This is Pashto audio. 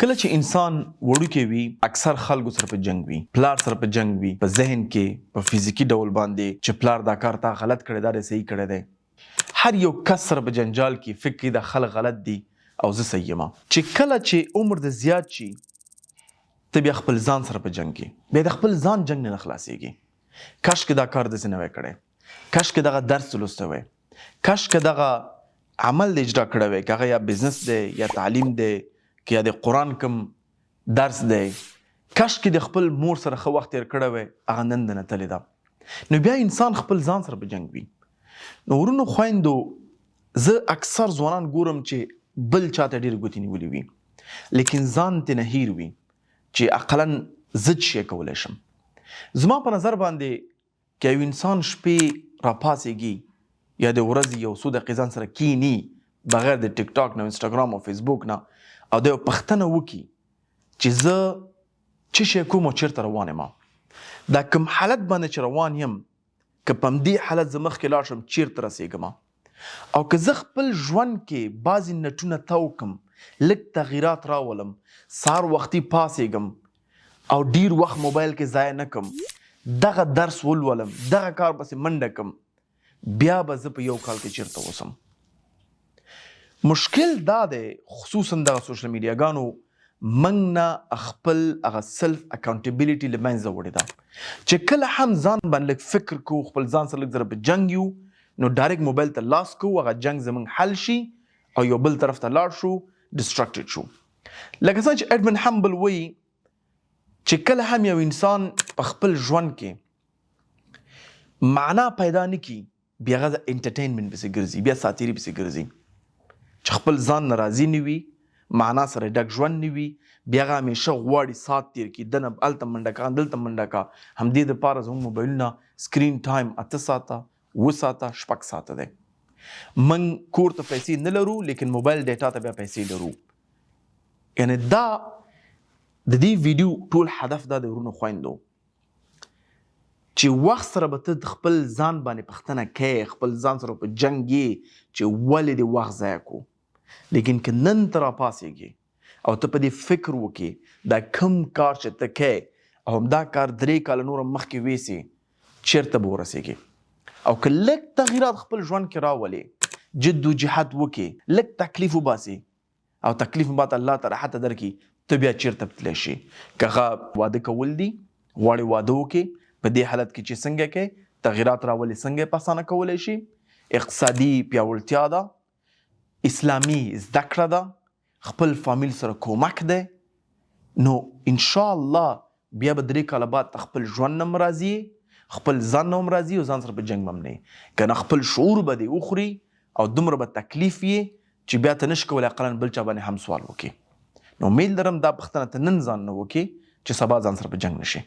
کله چې انسان وړوکی وي اکثر خلکو سره په جنگ وي، پلار سره په جنگ وي، په ذهن کې په فزیکی ډول باندې چې پلار دا کار تا غلط کړی دا صحیح کړی دی. هر یو کس سره په جنجال کې فکر د خلک غلط دي او زه صحیح یم. چې کله چې عمر د زیات شي ته بیا خپل ځان سره په جنگ کې، بیا د خپل ځان جنگ نه خلاصېږي. کاشکې دا کار داسې نه وی کړی، کاشکې دغه درس لوستی وی، کاشکې دغه عمل د اجرا کړی وی، که هغه یا بزنس دی یا تعلیم دی که یا د قرآن کوم درس دی، کاشکې د خپل مور سره ښه وخت تیر کړی وی، هغه نن د نه تللی ده. نو بیا انسان خپل ځان سره په جنگ وي. نو ورونو خویندو، زه اکثر ځوانان ګورم چې بل چاته ډېرې ګوتې نیولې وي، لیکن ځان ترې نه هیر وي چې اقلا زه څه شی کولی شم. زما په نظر باندې که یو انسان شپې راپاڅېږي یا د ورځې یو څو دقیقې ځان سره کیني بغیر د ټیک ټاک نه، انسټاګرام او فیسبوک نه، او د یو پوښتنه وکړي چې زه څه شی کوم او چېرته روان یم، دا کوم حالت باندې چې روان یم، که په همدې حالت زه مخکې لاړ شم چېرته رسېږم، او که زه خپل ژوند کې بعضې نټونه تو کړم، لږ تغییرات راولم، سهار وختي پاڅېږم او ډېر وخت موبایل کې ضایع نه کړم، دغه درس ولولم، دغه کار پسې منډه کړم، بیا به زه په یو کال کې چېرته اوسم. مشکل دا دی خصوصا دغه سوشل میډیاګانو موږ نه خپل هغه سلف اکاونټیبلیټي له منځه وړې ده، چې کله هم ځان باندې لږ فکر کوو، خپل ځان سره لږ زره په جنګ یو، نو ډایرکټ موبایل ته لاس کوو، هغه جنګ زموږ حل شي او یو بل طرف ته لاړ شو، ډسټرکټډ شو. لکه څنګه چې ایډمن همبل وایي چې کله هم یو انسان په خپل ژوند کې معنا پیدا نه کړي، بیا هغه انټرټینمنټ پسې ګرځي، بیا ساتیري پسې ګرځي، چې خپل ځان نه راضي نه وي، معنا سره ډک ژوند نه وي، بیا هغه همیشه غواړي سات تیر کړي، دنه هلته منډه کا دلته منډه کا. همدې دپاره زموږ موبایلونه سکرین ټایم 8 ساعته 7 ساعته 6 ساعته دی. موږ کور ته پیسې نه لرو، لیکن موبایل ډیټا ته بیا پیسې لرو. یعنې دا د دې ویډیو ټول هدف دا د ورونو خویندو چې وخت سره به ته خپل ځان باندې پوښتنه کوې، خپل ځان سره په جنګ یې چې ولې دې وخت ضایع کو. لیکن که نن ته راپاڅېږې او ته په دې فکر وکړې دا کوم کار چې ته کوې او همدا کار 3 کاله نوره مخکې ویسې، چېرته به ورسېږې. او که لږ تغییرات خپل ژوند کې راولې، جد و جهاد وکړې، لږ تکلیف وباسې او تکلیف بعد الله ته راحته درکړي، ته بیا چېرته به تللی شي. که هغه واده کول دي، غواړې واده وکړې، په دې حالت کې چې څنګه کوې، تغییرات راولې څنګه په اسانه کولی شي، اقتصادي پیاوړتیا ده، اسلامي زده کړه ده، خپل فامیل سره کومک دی، نو انشاءالله بیا به 3 کاله بعد خپل ژوند نه هم راضي، خپل ځان نه هم راضي او ځان سره په جنګ به هم نه یې. که نه خپل شعور به دې وخوري او دومره به تکلیف یې چې بیا ته نشي کولی اقلا بل چا باندې هم سوال وکړي. نو امید لرم دا پوښتنه ته نن ځان نه وکړي چې سبا ځان سره په جنګ نشي.